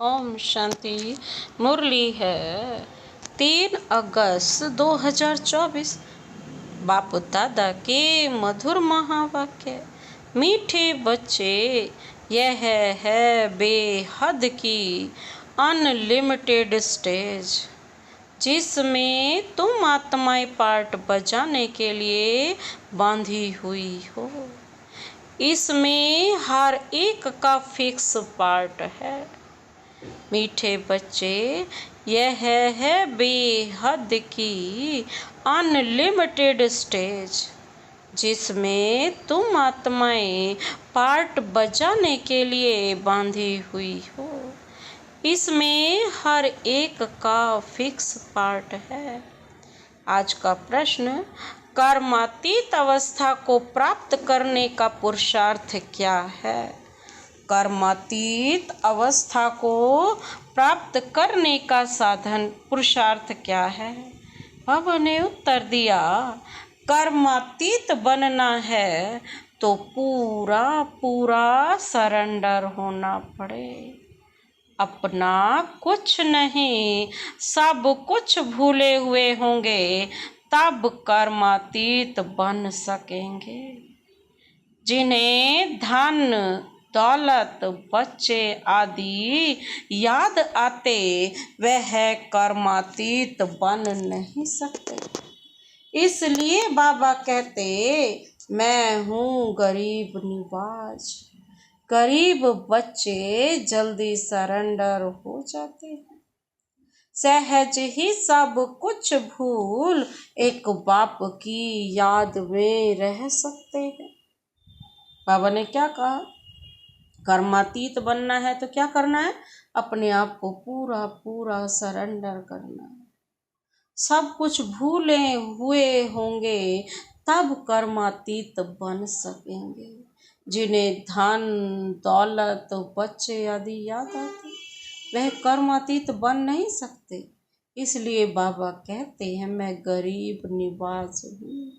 ओम शांति। मुरली है 3 अगस्त 2024। बापू दादा के मधुर महावाक्य। मीठे बच्चे, यह है बेहद की अनलिमिटेड स्टेज जिसमें तुम आत्माएं पार्ट बजाने के लिए बांधी हुई हो। इसमें हर एक का फिक्स पार्ट है। मीठे बच्चे, यह है बेहद की अनलिमिटेड स्टेज जिसमें तुम आत्माएं पार्ट बजाने के लिए बांधी हुई हो। इसमें हर एक का फिक्स पार्ट है। आज का प्रश्न, कर्मातीत अवस्था को प्राप्त करने का पुरुषार्थ क्या है? कर्मातीत अवस्था को प्राप्त करने का साधन पुरुषार्थ क्या है? बाबा ने उत्तर दिया, कर्मातीत बनना है तो पूरा पूरा सरेंडर होना पड़े। अपना कुछ नहीं, सब कुछ भूले हुए होंगे तब कर्मातीत बन सकेंगे। जिन्हें धन दौलत बच्चे आदि याद आते वह कर्मातीत बन नहीं सकते। इसलिए बाबा कहते, मैं हूँ गरीब निवाज। गरीब बच्चे जल्दी सरेंडर हो जाते हैं। सहज ही सब कुछ भूल एक बाप की याद में रह सकते हैं। बाबा ने क्या कहा? कर्मातीत बनना है तो क्या करना है? अपने आप को पूरा पूरा सरेंडर करना है। सब कुछ भूले हुए होंगे तब कर्मातीत बन सकेंगे। जिन्हें धन दौलत बच्चे आदि याद आते वह कर्मातीत बन नहीं सकते। इसलिए बाबा कहते हैं, मैं गरीब निवाज हूँ।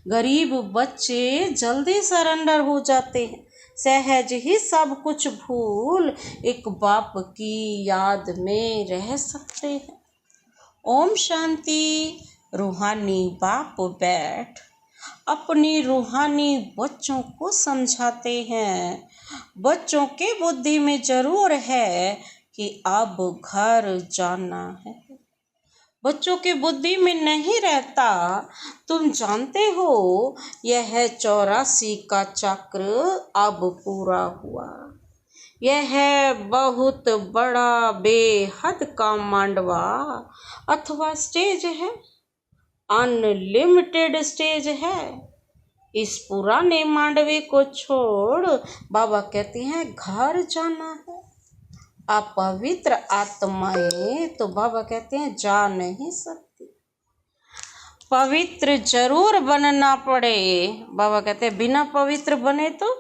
गरीब बच्चे जल्दी सरेंडर हो जाते हैं। सहज ही सब कुछ भूल एक बाप की याद में रह सकते हैं। ओम शांति। रूहानी बाप बैठ अपनी रूहानी बच्चों को समझाते हैं। बच्चों के बुद्धि में जरूर है कि अब घर जाना है। बच्चों की बुद्धि में नहीं रहता। तुम जानते हो यह 84 का चक्र अब पूरा हुआ। यह बहुत बड़ा बेहद का मांडवा अथवा स्टेज है। अनलिमिटेड स्टेज है। इस पुराने मांडवे को छोड़ बाबा कहते हैं घर जाना है। अपवित्र आत्माएं तो बाबा कहते हैं जा नहीं सकती। पवित्र जरूर बनना पड़े। बाबा कहते हैं बिना पवित्र बने तो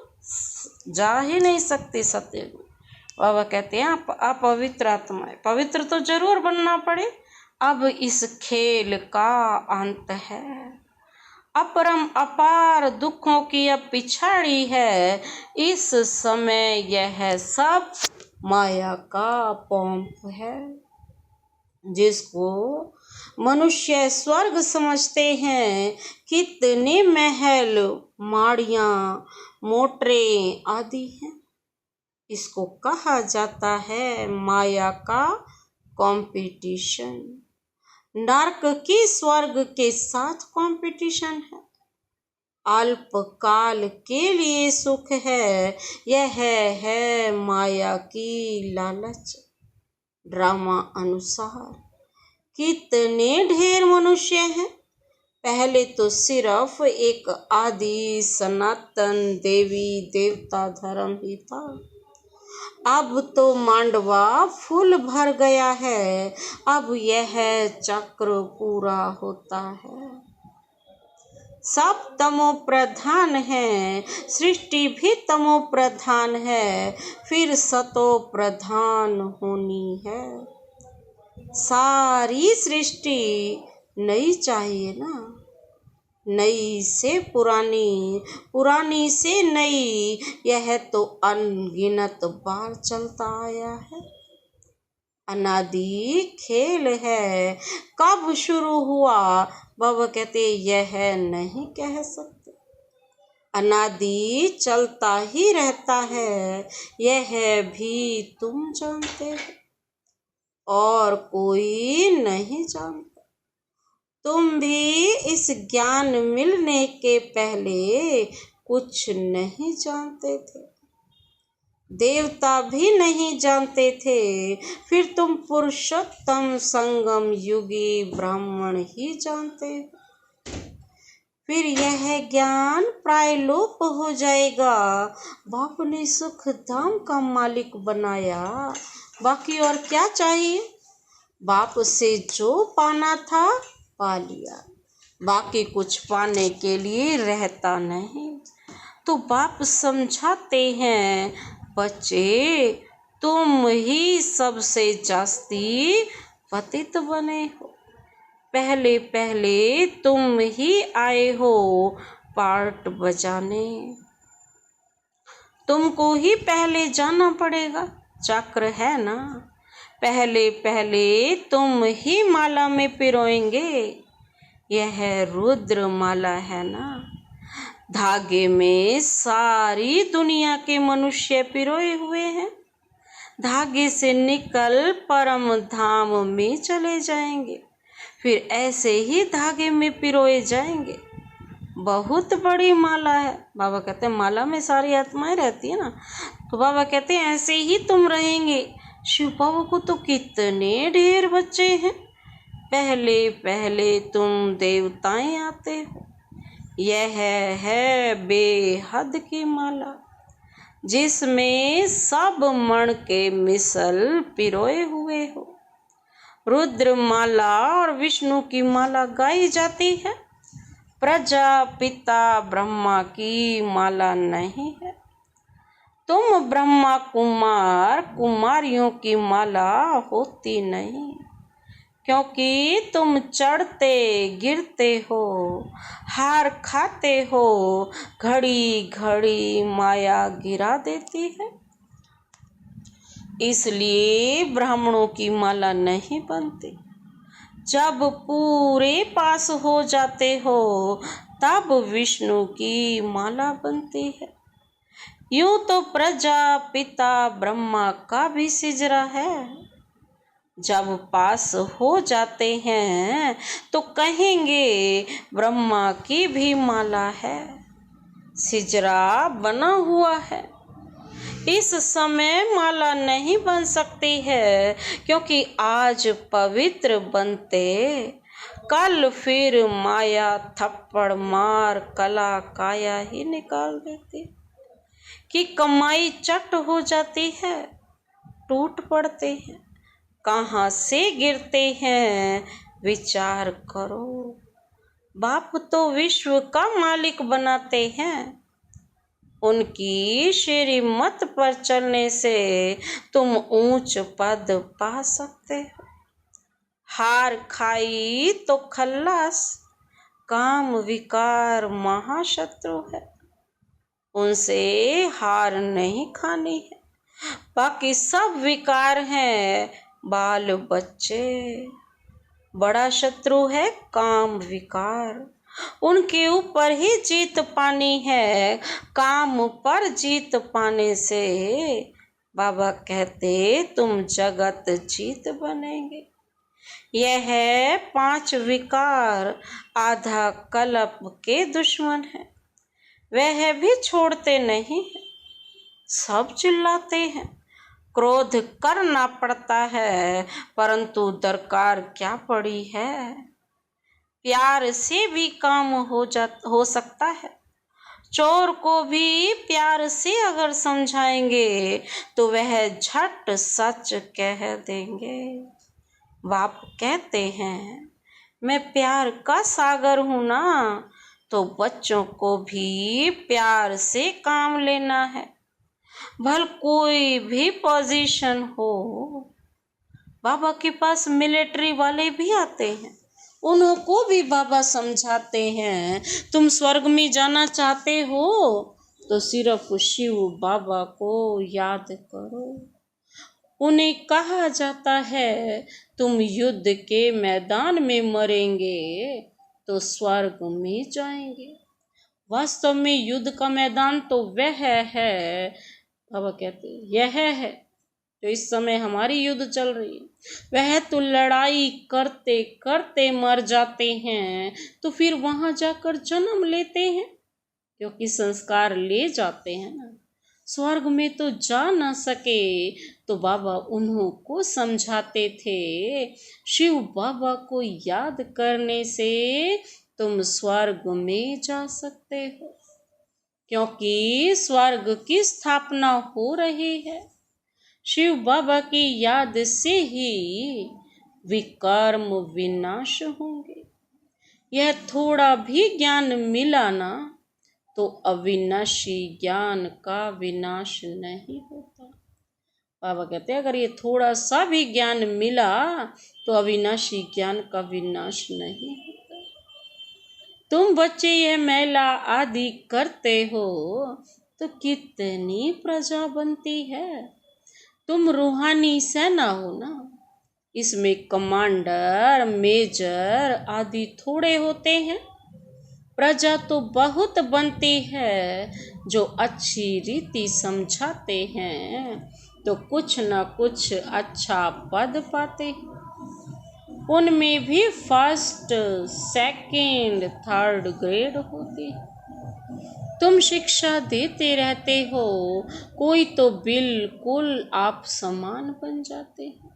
जा ही नहीं सकती सत्य में। बाबा कहते हैं अपवित्र आत्माएं पवित्र तो जरूर बनना पड़े। अब इस खेल का अंत है। अपरम अपार दुखों की अब पिछाड़ी है। इस समय यह सब माया का पंप है। जिसको मनुष्य स्वर्ग समझते हैं, कितने महल माड़ियाँ मोटरें आदि हैं। इसको कहा जाता है माया का कंपटीशन। नरक की स्वर्ग के साथ कंपटीशन है। अल्पकाल के लिए सुख है। यह है माया की लालच। ड्रामा अनुसार कितने ढेर मनुष्य हैं। पहले तो सिर्फ एक आदि सनातन देवी देवता धर्म ही था। अब तो मांडवा फुल भर गया है। अब यह चक्र पूरा होता है। सब तमो प्रधान है। सृष्टि भी तमो प्रधान है। फिर सतो प्रधान होनी है। सारी सृष्टि नई चाहिए ना। नई से पुरानी, पुरानी से नई, यह तो अनगिनत बार चलता आया है। अनादि खेल है, कब शुरू हुआ बाबा कहते यह नहीं कह सकते। अनादि चलता ही रहता है, यह भी तुम जानते हो और कोई नहीं जानता। तुम भी इस ज्ञान मिलने के पहले कुछ नहीं जानते थे, देवता भी नहीं जानते थे, फिर तुम पुरुषोत्तम संगम युगी ब्राह्मण ही जानते हो। फिर यह ज्ञान प्राय लोप हो जाएगा। बाप ने सुख धाम का मालिक बनाया, बाकी और क्या चाहिए। बाप से जो पाना था पा लिया, बाकी कुछ पाने के लिए रहता नहीं। तो बाप समझाते हैं, बच्चे तुम ही सबसे जास्ती पतित बने हो, पहले पहले तुम ही आए हो पार्ट बजाने, तुमको ही पहले जाना पड़ेगा। चक्र है ना, पहले पहले तुम ही माला में पिरोएंगे। यह रुद्र माला है ना, धागे में सारी दुनिया के मनुष्य पिरोए हुए हैं। धागे से निकल परम धाम में चले जाएंगे, फिर ऐसे ही धागे में पिरोए जाएंगे। बहुत बड़ी माला है। बाबा कहते हैं माला में सारी आत्माएं रहती है ना, तो बाबा कहते हैं ऐसे ही तुम रहेंगे। शिव बाबा को तो कितने ढेर बच्चे हैं, पहले पहले तुम देवताएं आते हो। यह है बेहद की माला, जिसमें सब मण के मिसल पिरोए हुए हो। रुद्र माला और विष्णु की माला गाई जाती है, प्रजापिता ब्रह्मा की माला नहीं है। तुम ब्रह्मा कुमार कुमारियों की माला होती नहीं, क्योंकि तुम चढ़ते गिरते हो, हार खाते हो, घड़ी घड़ी माया गिरा देती है। इसलिए ब्राह्मणों की माला नहीं बनती। जब पूरे पास हो जाते हो तब विष्णु की माला बनती है। यूं तो प्रजापिता ब्रह्मा का भी सिजरा है। जब पास हो जाते हैं तो कहेंगे ब्रह्मा की भी माला है, सिजरा बना हुआ है। इस समय माला नहीं बन सकती है, क्योंकि आज पवित्र बनते कल फिर माया थप्पड़ मार कला काया ही निकाल देती। कि कमाई चट हो जाती है, टूट पड़ते हैं, कहाँ से गिरते हैं विचार करो। बाप तो विश्व का मालिक बनाते हैं, उनकी श्रीमत पर चलने से तुम ऊंच पद पा सकते हो। हार खाई तो खल्लास, काम विकार महाशत्रु है, उनसे हार नहीं खानी है। बाकी सब विकार हैं बाल बच्चे, बड़ा शत्रु है काम विकार, उनके ऊपर ही जीत पानी है। काम पर जीत पाने से बाबा कहते तुम जगत जीत बनेंगे। यह है 5 विकार आधा कल्प के दुश्मन है, वह भी छोड़ते नहीं है, सब चिल्लाते हैं। क्रोध करना पड़ता है, परंतु दरकार क्या पड़ी है। प्यार से भी काम हो सकता है। चोर को भी प्यार से अगर समझाएंगे तो वह झट सच कह देंगे। बाप कहते हैं मैं प्यार का सागर हूं ना, तो बच्चों को भी प्यार से काम लेना है, भल कोई भी पोजीशन हो। बाबा के पास मिलिट्री वाले भी आते हैं, उनको भी बाबा समझाते हैं तुम स्वर्ग में जाना चाहते हो तो सिर्फ शिव बाबा को याद करो, उन्हें कहा जाता है तुम युद्ध के मैदान में मरेंगे तो स्वर्ग में जाएंगे। वास्तव में युद्ध का मैदान तो वह है, बाबा कहते हैं यह है जो इस समय हमारी युद्ध चल रही है। वह तो लड़ाई करते करते मर जाते हैं तो फिर वहां जाकर जन्म लेते हैं, क्योंकि संस्कार ले जाते हैं ना। स्वर्ग में तो जा ना सके तो बाबा उन्हों को समझाते थे, शिव बाबा को याद करने से तुम स्वर्ग में जा सकते हो, क्योंकि स्वर्ग की स्थापना हो रही है। शिव बाबा की याद से ही विकर्म विनाश होंगे। यह थोड़ा भी ज्ञान मिला ना तो अविनाशी ज्ञान का विनाश नहीं होता। बाबा कहते हैं अगर ये थोड़ा सा भी ज्ञान मिला तो अविनाशी ज्ञान का विनाश नहीं होता। तुम बच्चे यह मेला आदि करते हो तो कितनी प्रजा बनती है। तुम रूहानी सेना हो ना, इसमें कमांडर मेजर आदि थोड़े होते हैं। प्रजा तो बहुत बनती है, जो अच्छी रीति समझाते हैं तो कुछ न कुछ अच्छा पद पाते हैं। उनमें भी फर्स्ट सेकंड थर्ड ग्रेड होती है। तुम शिक्षा देते रहते हो, कोई तो बिल्कुल आप समान बन जाते हैं,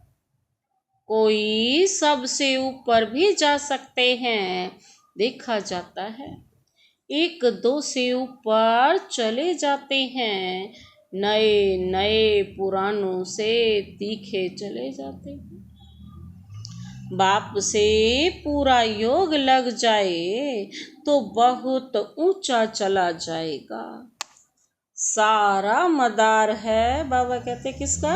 कोई सबसे ऊपर भी जा सकते हैं। देखा जाता है एक दो से ऊपर चले जाते हैं, नए नए पुरानों से तीखे चले जाते हैं। बाप से पूरा योग लग जाए तो बहुत ऊंचा चला जाएगा। सारा मदार है, बाबा कहते किसका?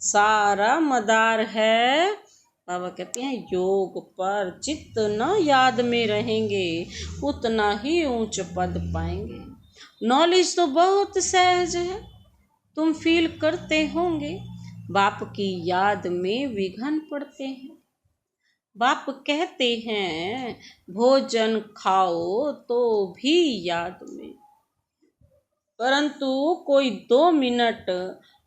सारा मदार है, बाबा कहते हैं योग पर। जितना याद में रहेंगे उतना ही ऊंच पद पाएंगे। नॉलेज तो बहुत सहज है, तुम फील करते होंगे। बाप की याद में विघ्न पड़ते हैं। बाप कहते हैं भोजन खाओ तो भी याद में, परंतु कोई 2 मिनट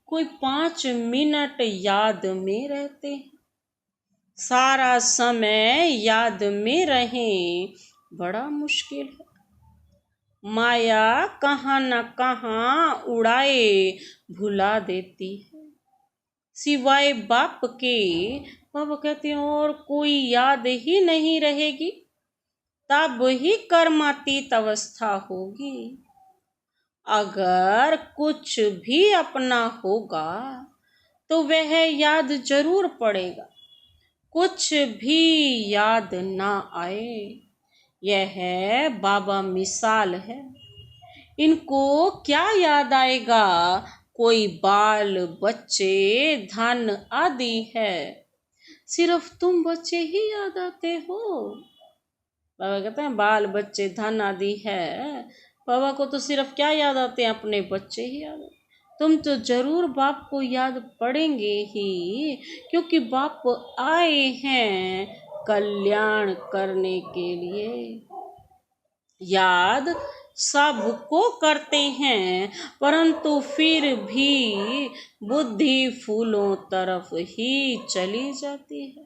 कोई 5 मिनट याद में रहते हैं। सारा समय याद में रहें बड़ा मुश्किल है। माया कहाँ न कहाँ उड़ाए भुला देती है। सिवाय बाप के, बाबा कहते हैं और कोई याद ही नहीं रहेगी, तब ही कर्मातीत अवस्था होगी। अगर कुछ भी अपना होगा तो वह याद जरूर पड़ेगा, कुछ भी याद ना आए। यह है बाबा मिसाल है। इनको क्या याद आएगा? कोई बाल बच्चे धन आदि है, सिर्फ तुम बच्चे ही याद आते हो। बाबा कहते हैं बाल बच्चे धन आदि है, बाबा को तो सिर्फ क्या याद आते हैं? अपने बच्चे ही याद आते। तुम तो जरूर बाप को याद पड़ेंगे ही, क्योंकि बाप आए हैं कल्याण करने के लिए। याद सबको करते हैं, परंतु फिर भी बुद्धि फूलों तरफ ही चली जाती है।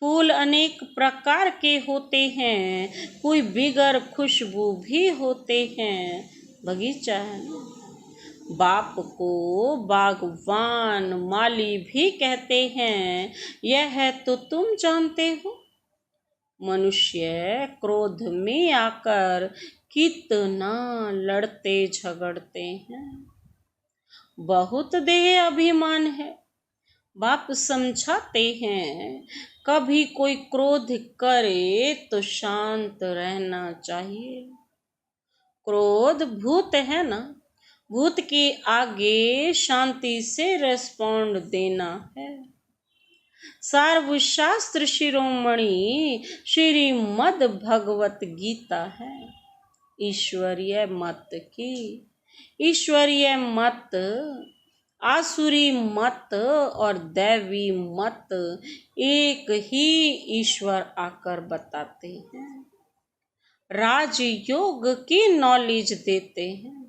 फूल अनेक प्रकार के होते हैं, कोई बिगर खुशबू भी होते हैं। बगीचा है ना। बाप को बागवान माली भी कहते हैं, यह तो तुम जानते हो। मनुष्य क्रोध में आकर कितना लड़ते झगड़ते हैं। बहुत देह अभिमान है। बाप समझाते हैं कभी कोई क्रोध करे तो शांत रहना चाहिए। क्रोध भूत है ना, भूत के आगे शांति से रेस्पॉन्ड देना है। सर्वशास्त्र शिरोमणि श्रीमद् भगवत गीता है, ईश्वरीय मत की। ईश्वरीय मत, आसुरी मत और दैवी मत एक ही ईश्वर आकर बताते हैं, राजयोग की नॉलेज देते हैं।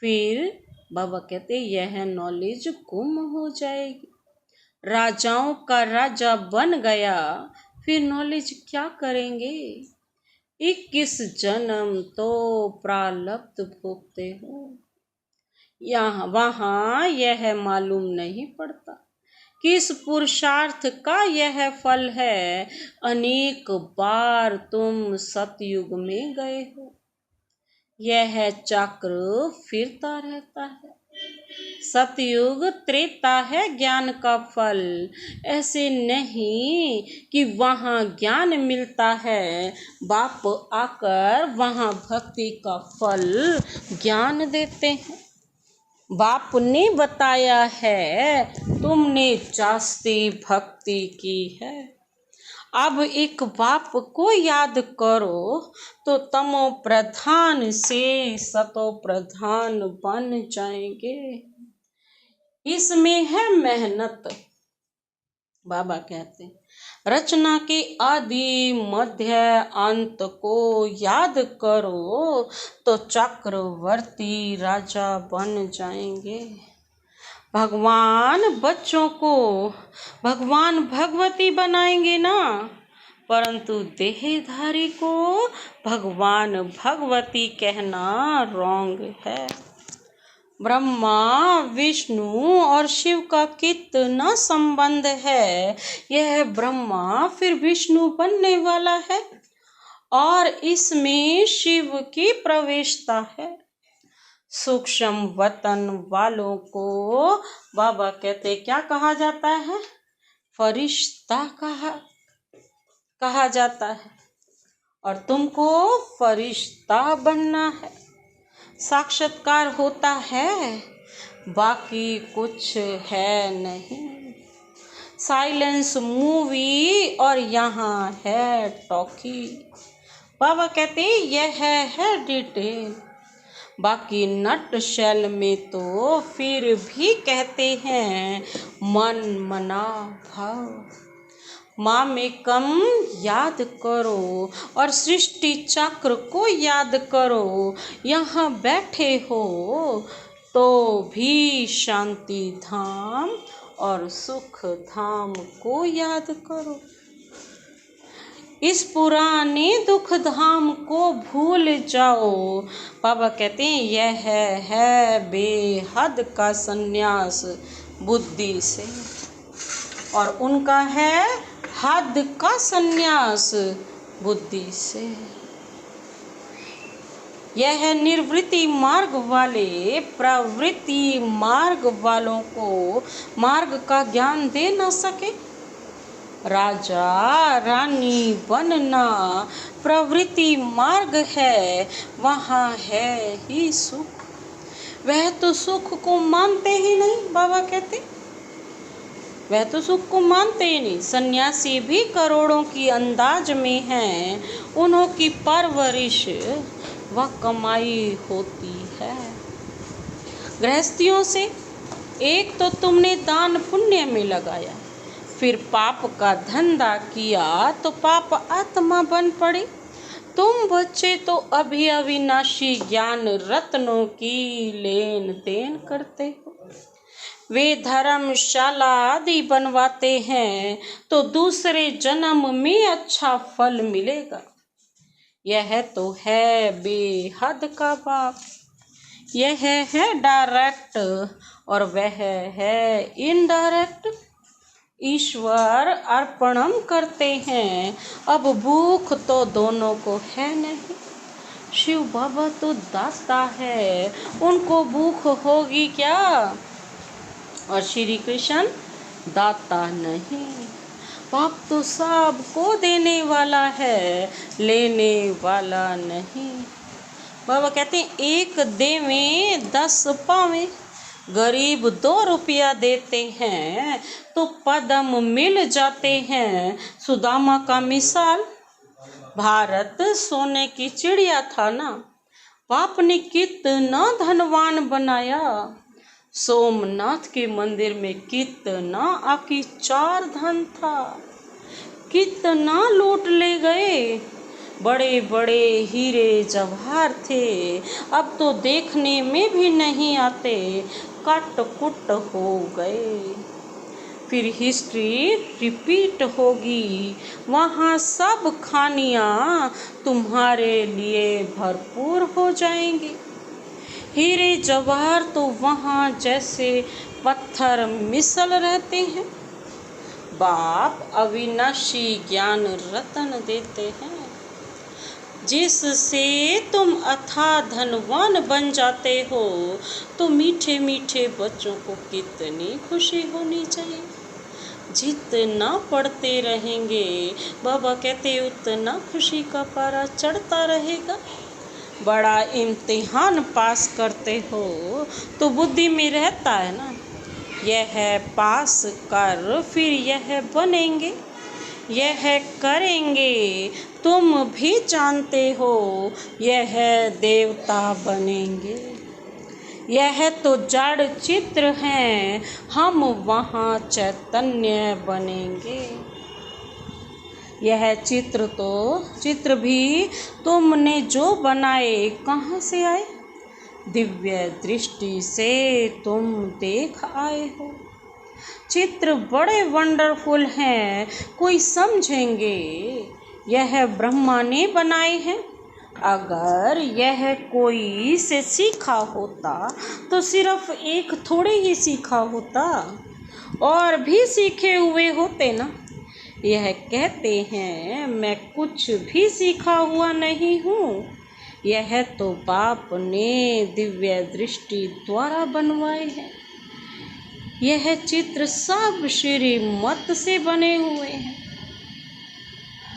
फिर बाबा कहते यह नॉलेज गुम हो जाएगी। राजाओं का राजा बन गया, फिर नॉलेज क्या करेंगे? 21 जन्म तो प्रारब्ध भोगते हो, यहाँ वहाँ यह मालूम नहीं पड़ता किस पुरुषार्थ का यह फल है। अनेक बार तुम सतयुग में गए हो, यह चक्र फिरता रहता है। सतयुग त्रेता है ज्ञान का फल, ऐसे नहीं कि वहाँ ज्ञान मिलता है, बाप आकर वहाँ भक्ति का फल ज्ञान देते हैं। बाप ने बताया है, तुमने जास्ती भक्ति की है। अब एक बाप को याद करो तो तमो प्रधान से सतो प्रधान बन जाएंगे। इसमें है मेहनत। बाबा कहते हैं रचना के आदि मध्य अंत को याद करो तो चक्रवर्ती राजा बन जाएंगे। भगवान बच्चों को भगवान भगवती बनाएंगे ना, परंतु देहधारी को भगवान भगवती कहना रॉन्ग है। ब्रह्मा विष्णु और शिव का कितना संबंध है? यह ब्रह्मा फिर विष्णु बनने वाला है और इसमें शिव की प्रवेशता है। सूक्ष्म वतन वालों को बाबा कहते क्या कहा जाता है? फरिश्ता कहा जाता है, और तुमको फरिश्ता बनना है। साक्षात्कार होता है, बाकी कुछ है नहीं। साइलेंस मूवी और यहाँ है टॉकी। बाबा कहते यह है डिटेल, बाकी नट शेल में तो फिर भी कहते हैं मन मना भाव। माँ में कम याद करो और सृष्टि चक्र को याद करो। यहाँ बैठे हो तो भी शांति धाम और सुख धाम को याद करो। इस पुराने दुख धाम को भूल जाओ। बाबा कहते हैं यह है बेहद का संन्यास बुद्धि से, और उनका है हद का संन्यास बुद्धि से। यह निर्वृत्ति मार्ग वाले प्रवृत्ति मार्ग वालों को मार्ग का ज्ञान दे न सके। राजा रानी बनना प्रवृत्ति मार्ग है, वहाँ है ही सुख। वह तो सुख को मानते ही नहीं। बाबा कहते वह तो सुख को मानते ही नहीं। सन्यासी भी करोड़ों की अंदाज में हैं, उन्हों की परवरिश व कमाई होती है। गृहस्थियों से एक तो तुमने दान पुण्य में लगाया, फिर पाप का धंधा किया तो पाप आत्मा बन पड़े। तुम बच्चे तो अभी अविनाशी ज्ञान रत्नों की लेन देन करते हो। वे धर्मशाला आदि बनवाते हैं तो दूसरे जन्म में अच्छा फल मिलेगा। यह तो है बेहद का बाप। यह है डायरेक्ट और वह है इनडायरेक्ट। ईश्वर अर्पणम करते हैं, अब भूख तो दोनों को है नहीं। शिव बाबा तो दाता है, उनको भूख होगी क्या? और श्री कृष्ण दाता नहीं। बाप तो सबको देने वाला है, लेने वाला नहीं। बाबा कहते हैं एक देवे 10 पावे। गरीब 2 रुपया देते हैं तो पदम मिल जाते हैं। सुदामा का मिसाल, भारत सोने की चिड़िया था ना, बाप ने कितना धनवान बनाया, सोमनाथ के मंदिर में कितना आकी चार धन था, कितना लूट ले गए। बड़े बड़े हीरे जवाहर थे, अब तो देखने में भी नहीं आते, कट कुट हो गए। फिर हिस्ट्री रिपीट होगी, वहाँ सब खानियाँ तुम्हारे लिए भरपूर हो जाएंगी। हीरे जवाहर तो वहाँ जैसे पत्थर मिसल रहते हैं। बाप अविनाशी ज्ञान रतन देते हैं, जिससे तुम अथाह धनवान बन जाते हो। तो मीठे मीठे बच्चों को कितनी खुशी होनी चाहिए। जितना पढ़ते रहेंगे, बाबा कहते उतना खुशी का पारा चढ़ता रहेगा। बड़ा इम्तिहान पास करते हो तो बुद्धि में रहता है ना, यह पास कर फिर यह बनेंगे, यह करेंगे तुम भी जानते हो, यह देवता बनेंगे। यह तो जड़ चित्र हैं, हम वहाँ चैतन्य बनेंगे। यह चित्र भी तुमने जो बनाए कहाँ से आए, दिव्य दृष्टि से तुम देख आए हो। चित्र बड़े वंडरफुल हैं, कोई समझेंगे यह ब्रह्मा ने बनाए हैं। अगर यह कोई से सीखा होता तो सिर्फ एक थोड़े ही सीखा होता, और भी सीखे हुए होते ना। यह कहते हैं मैं कुछ भी सीखा हुआ नहीं हूँ, यह तो बाप ने दिव्य दृष्टि द्वारा बनवाए हैं। यह चित्र सब श्रीमत से बने हुए हैं,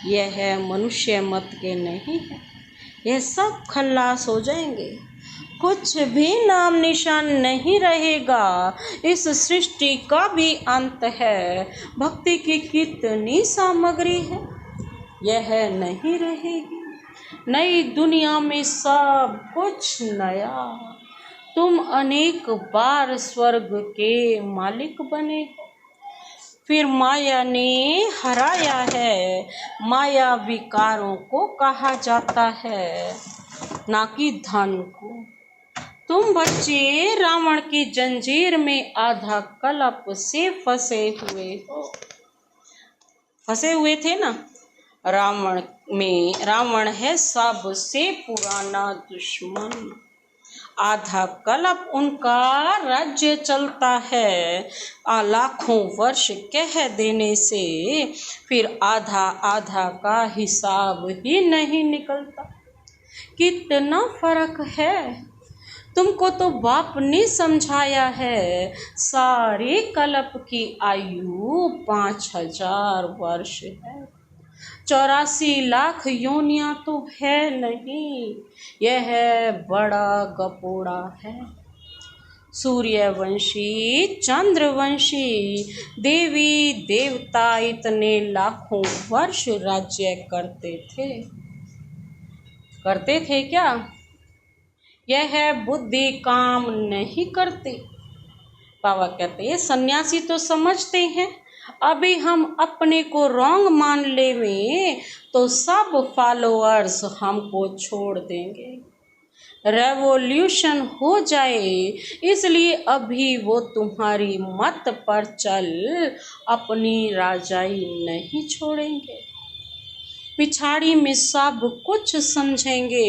यह मनुष्य मत के नहीं है। यह सब खल्लास हो जाएंगे, कुछ भी नाम निशान नहीं रहेगा। इस सृष्टि का भी अंत है। भक्ति की कितनी सामग्री है, यह नहीं रहेगी। नई दुनिया में सब कुछ नया, तुम अनेक बार स्वर्ग के मालिक बने हो। फिर माया ने हराया है, माया विकारों को कहा जाता है, ना कि धन को। तुम बच्चे रावण की जंजीर में आधा कल्प से फंसे हुए हो। फंसे हुए थे ना रावण में। रावण है सबसे पुराना दुश्मन। आधा कल्प उनका राज्य चलता है, लाखों वर्ष कह देने से फिर आधा आधा का हिसाब ही नहीं निकलता। कितना फर्क है। तुमको तो बाप ने समझाया है, सारे कल्प की आयु 5000 वर्ष है। 84 लाख योनियां तो है नहीं, यह बड़ा गपोड़ा है। सूर्यवंशी, चंद्रवंशी, देवी देवता इतने लाखों वर्ष राज्य करते थे क्या? यह बुद्धि काम नहीं करती। बाबा कहते हैं सन्यासी तो समझते हैं, अभी हम अपने को रॉन्ग मान लेवें तो सब फॉलोअर्स हमको छोड़ देंगे, रेवोल्यूशन हो जाए। इसलिए अभी वो तुम्हारी मत पर चल अपनी राजाई नहीं छोड़ेंगे। पिछाड़ी में सब कुछ समझेंगे,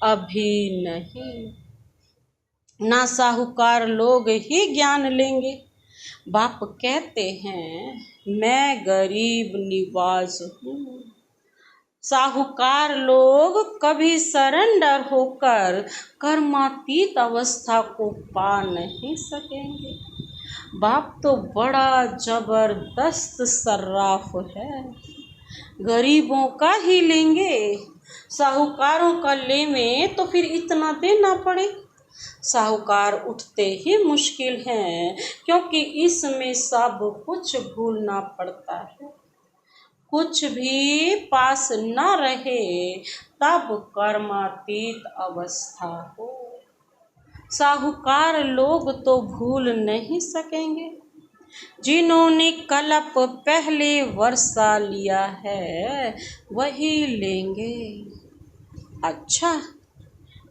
अभी नहीं। ना साहूकार लोग ही ज्ञान लेंगे। बाप कहते हैं मैं गरीब निवाज हूँ। साहूकार लोग कभी सरेंडर होकर कर्मातीत अवस्था को पा नहीं सकेंगे। बाप तो बड़ा जबरदस्त सर्राफ है, गरीबों का ही लेंगे। साहूकारों का लेवें तो फिर इतना देना पड़े। साहूकार उठते ही मुश्किल हैं, क्योंकि इसमें सब कुछ भूलना पड़ता है। कुछ भी पास न रहे तब कर्मातीत अवस्था हो। साहूकार लोग तो भूल नहीं सकेंगे जिन्होंने कल्प पहले वर्षा लिया है वही लेंगे। अच्छा,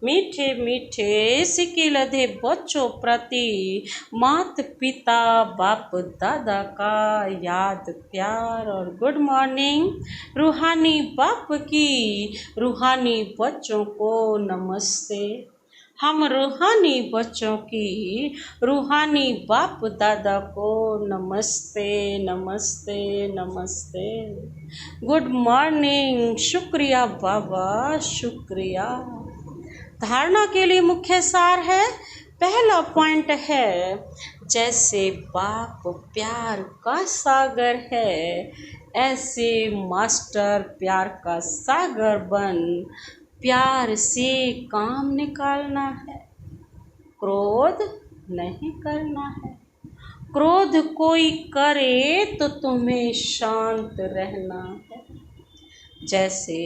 मीठे मीठे सिक्के लदे बच्चों प्रति माता पिता बाप दादा का याद प्यार और गुड मॉर्निंग। रूहानी बाप की रूहानी बच्चों को नमस्ते। हम रूहानी बच्चों की रूहानी बाप दादा को नमस्ते नमस्ते नमस्ते। Good morning. शुक्रिया बाबा, शुक्रिया। धारणा के लिए मुख्य सार है, पहला पॉइंट है, जैसे बाप प्यार का सागर है ऐसे मास्टर प्यार का सागर बन प्यार से काम निकालना है, क्रोध नहीं करना है। क्रोध कोई करे तो तुम्हें शांत रहना है। जैसे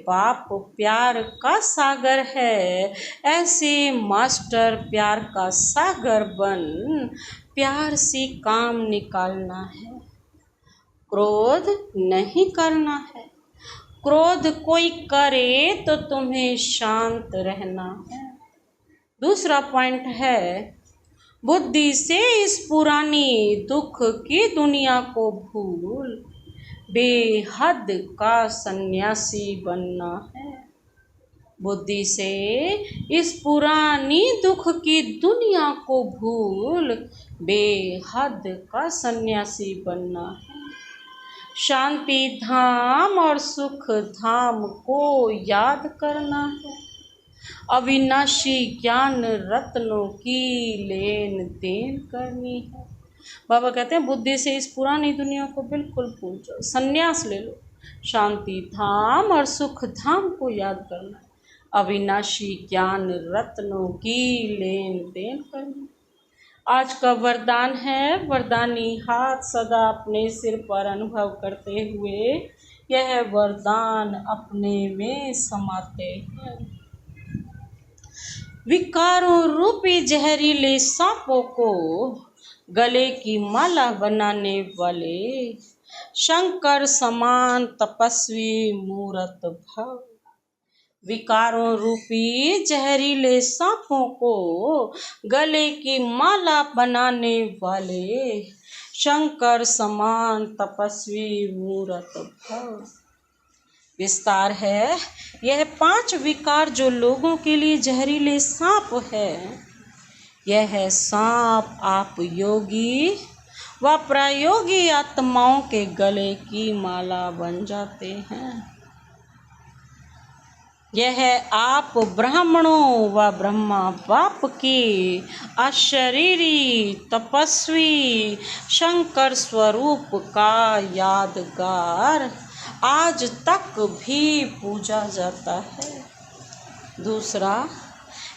बाप प्यार का सागर है ऐसे मास्टर प्यार का सागर बन प्यार से काम निकालना है, क्रोध नहीं करना है। क्रोध कोई करे तो तुम्हें शांत रहना है। दूसरा पॉइंट है, बुद्धि से इस पुरानी दुख की दुनिया को भूल बेहद का सन्यासी बनना है। बुद्धि से इस पुरानी दुख की दुनिया को भूल बेहद का सन्यासी बनना है। शांति धाम और सुख धाम को याद करना है। अविनाशी ज्ञान रत्नों की लेन देन करनी है। बाबा कहते हैं बुद्धि से इस पुरानी दुनिया को बिल्कुल भूल जाओ, संन्यास ले लो। शांति धाम और सुख धाम को याद करना है। अविनाशी ज्ञान रत्नों की लेन देन करनी। आज का वरदान है, वरदानी हाथ सदा अपने सिर पर अनुभव करते हुए यह वरदान अपने में समाते हैं। विकारों रूपी जहरीले सांपों को गले की माला बनाने वाले शंकर समान तपस्वी मूरत भव। विकारों रूपी जहरीले सांपों को गले की माला बनाने वाले शंकर समान तपस्वी मूरत भव। विस्तार है, यह 5 विकार जो लोगों के लिए जहरीले सांप है, यह सांप आप योगी व प्रायोगी आत्माओं के गले की माला बन जाते हैं। यह आप ब्राह्मणों व ब्रह्मा बाप की अशरीरी तपस्वी शंकर स्वरूप का यादगार आज तक भी पूजा जाता है। दूसरा,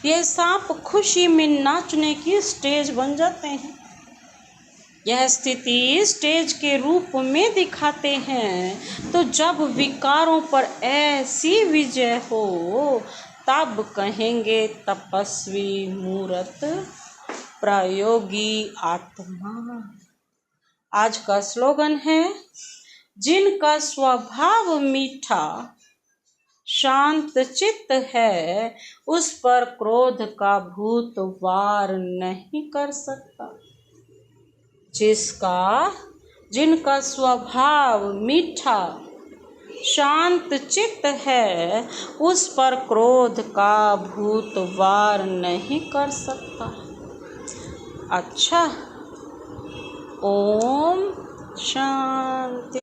यह सांप खुशी में नाचने की स्टेज बन जाते हैं। यह स्थिति स्टेज के रूप में दिखाते हैं। तो जब विकारों पर ऐसी विजय हो तब कहेंगे तपस्वी मूरत प्रायोगी आत्मा। आज का स्लोगन है, जिनका स्वभाव मीठा शांत चित्त है उस पर क्रोध का भूत वार नहीं कर सकता। जिनका स्वभाव मीठा शांत चित्त है उस पर क्रोध का भूत वार नहीं कर सकता। अच्छा, ओम शांति।